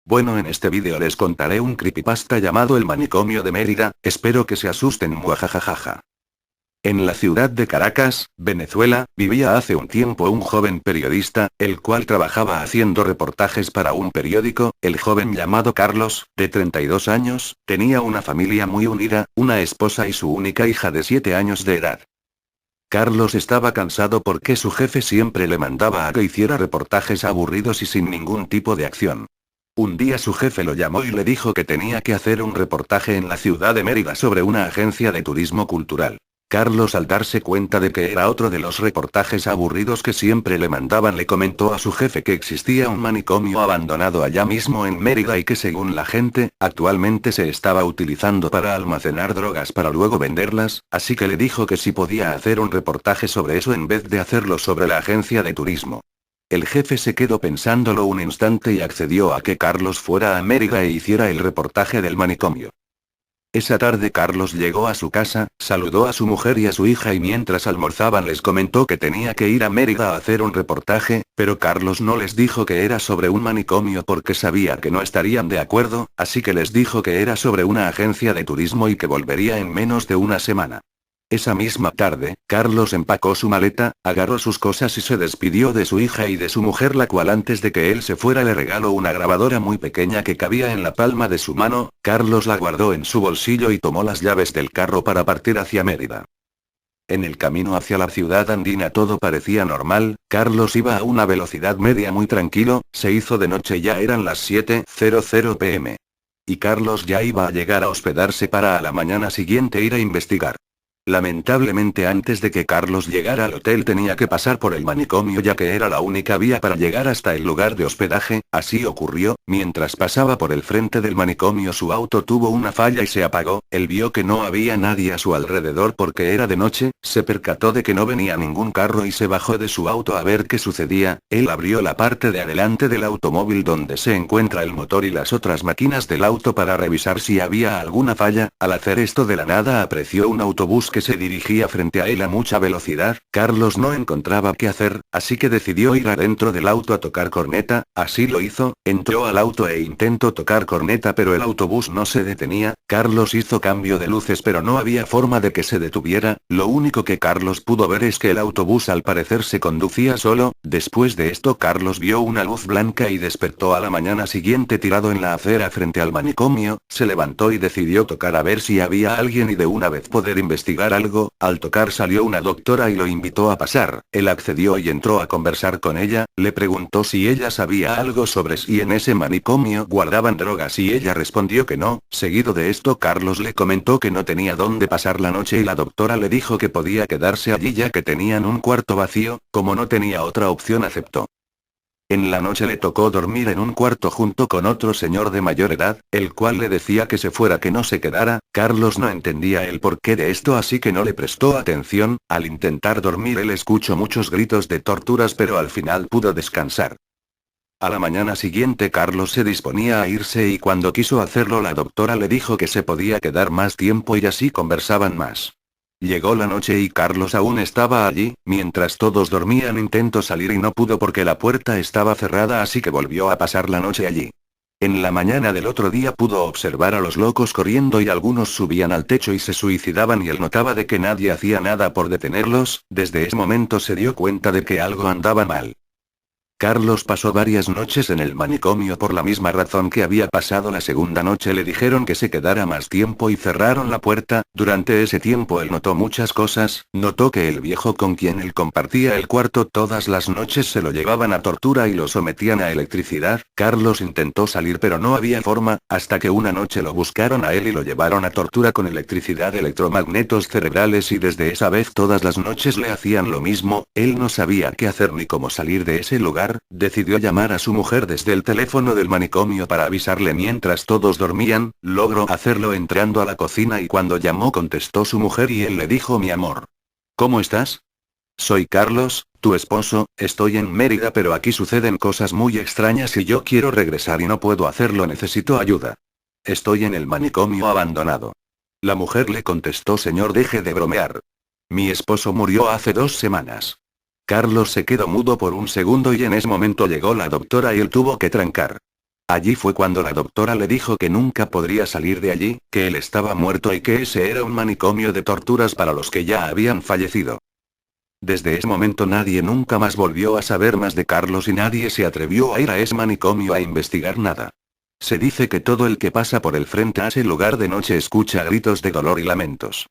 Bueno, en este vídeo les contaré un creepypasta llamado El Manicomio de Mérida, espero que se asusten, muajajajaja. En la ciudad de Caracas, Venezuela, vivía hace un tiempo un joven periodista, el cual trabajaba haciendo reportajes para un periódico. El joven llamado Carlos, de 32 años, tenía una familia muy unida, una esposa y su única hija de 7 años de edad. Carlos estaba cansado porque su jefe siempre le mandaba a que hiciera reportajes aburridos y sin ningún tipo de acción. Un día su jefe lo llamó y le dijo que tenía que hacer un reportaje en la ciudad de Mérida sobre una agencia de turismo cultural. Carlos, al darse cuenta de que era otro de los reportajes aburridos que siempre le mandaban, le comentó a su jefe que existía un manicomio abandonado allá mismo en Mérida y que, según la gente, actualmente se estaba utilizando para almacenar drogas para luego venderlas, así que le dijo que si podía hacer un reportaje sobre eso en vez de hacerlo sobre la agencia de turismo. El jefe se quedó pensándolo un instante y accedió a que Carlos fuera a Mérida e hiciera el reportaje del manicomio. Esa tarde Carlos llegó a su casa, saludó a su mujer y a su hija y mientras almorzaban les comentó que tenía que ir a Mérida a hacer un reportaje, pero Carlos no les dijo que era sobre un manicomio porque sabía que no estarían de acuerdo, así que les dijo que era sobre una agencia de turismo y que volvería en menos de una semana. Esa misma tarde, Carlos empacó su maleta, agarró sus cosas y se despidió de su hija y de su mujer, la cual antes de que él se fuera le regaló una grabadora muy pequeña que cabía en la palma de su mano. Carlos la guardó en su bolsillo y tomó las llaves del carro para partir hacia Mérida. En el camino hacia la ciudad andina todo parecía normal. Carlos iba a una velocidad media muy tranquilo. Se hizo de noche y ya eran las 7:00 p.m. Y Carlos ya iba a llegar a hospedarse para a la mañana siguiente ir a investigar. Lamentablemente, antes de que Carlos llegara al hotel tenía que pasar por el manicomio ya que era la única vía para llegar hasta el lugar de hospedaje. Así ocurrió, mientras pasaba por el frente del manicomio su auto tuvo una falla y se apagó. Él vio que no había nadie a su alrededor porque era de noche, se percató de que no venía ningún carro y se bajó de su auto a ver qué sucedía. Él abrió la parte de adelante del automóvil donde se encuentra el motor y las otras máquinas del auto para revisar si había alguna falla. Al hacer esto, de la nada apreció un autobús que se dirigía frente a él a mucha velocidad. Carlos no encontraba qué hacer, así que decidió ir adentro del auto a tocar corneta. Así lo hizo, entró al auto e intentó tocar corneta pero el autobús no se detenía. Carlos hizo cambio de luces pero no había forma de que se detuviera. Lo único que Carlos pudo ver es que el autobús al parecer se conducía solo. Después de esto Carlos vio una luz blanca y despertó a la mañana siguiente tirado en la acera frente al manicomio. Se levantó y decidió tocar a ver si había alguien y de una vez poder investigar algo. Al tocar salió una doctora y lo invitó a pasar. Él accedió y entró a conversar con ella. Le preguntó si ella sabía algo sobre si en ese manicomio guardaban drogas y ella respondió que no. Seguido de esto Carlos le comentó que no tenía dónde pasar la noche y la doctora le dijo que podía quedarse allí ya que tenían un cuarto vacío. Como no tenía otra opción aceptó. En la noche le tocó dormir en un cuarto junto con otro señor de mayor edad, el cual le decía que se fuera, que no se quedara. Carlos no entendía el porqué de esto así que no le prestó atención. Al intentar dormir él escuchó muchos gritos de torturas pero al final pudo descansar. A la mañana siguiente Carlos se disponía a irse y cuando quiso hacerlo la doctora le dijo que se podía quedar más tiempo y así conversaban más. Llegó la noche y Carlos aún estaba allí. Mientras todos dormían intentó salir y no pudo porque la puerta estaba cerrada, así que volvió a pasar la noche allí. En la mañana del otro día pudo observar a los locos corriendo y algunos subían al techo y se suicidaban y él notaba de que nadie hacía nada por detenerlos. Desde ese momento se dio cuenta de que algo andaba mal. Carlos pasó varias noches en el manicomio por la misma razón que había pasado la segunda noche. Le dijeron que se quedara más tiempo y cerraron la puerta. Durante ese tiempo él notó muchas cosas. Notó que el viejo con quien él compartía el cuarto todas las noches se lo llevaban a tortura y lo sometían a electricidad. Carlos intentó salir pero no había forma, hasta que una noche lo buscaron a él y lo llevaron a tortura con electricidad, electromagnetos cerebrales, y desde esa vez todas las noches le hacían lo mismo. Él no sabía qué hacer ni cómo salir de ese lugar. Decidió llamar a su mujer desde el teléfono del manicomio para avisarle mientras todos dormían. Logró hacerlo entrando a la cocina y cuando llamó contestó su mujer y él le dijo: mi amor, ¿cómo estás? Soy Carlos, tu esposo. Estoy en Mérida pero aquí suceden cosas muy extrañas y yo quiero regresar y no puedo hacerlo, necesito ayuda. Estoy en el manicomio abandonado. La mujer le contestó: señor, deje de bromear. Mi esposo murió hace 2 semanas. Carlos se quedó mudo por un segundo y en ese momento llegó la doctora y él tuvo que trancar. Allí fue cuando la doctora le dijo que nunca podría salir de allí, que él estaba muerto y que ese era un manicomio de torturas para los que ya habían fallecido. Desde ese momento nadie nunca más volvió a saber más de Carlos y nadie se atrevió a ir a ese manicomio a investigar nada. Se dice que todo el que pasa por el frente a ese lugar de noche escucha gritos de dolor y lamentos.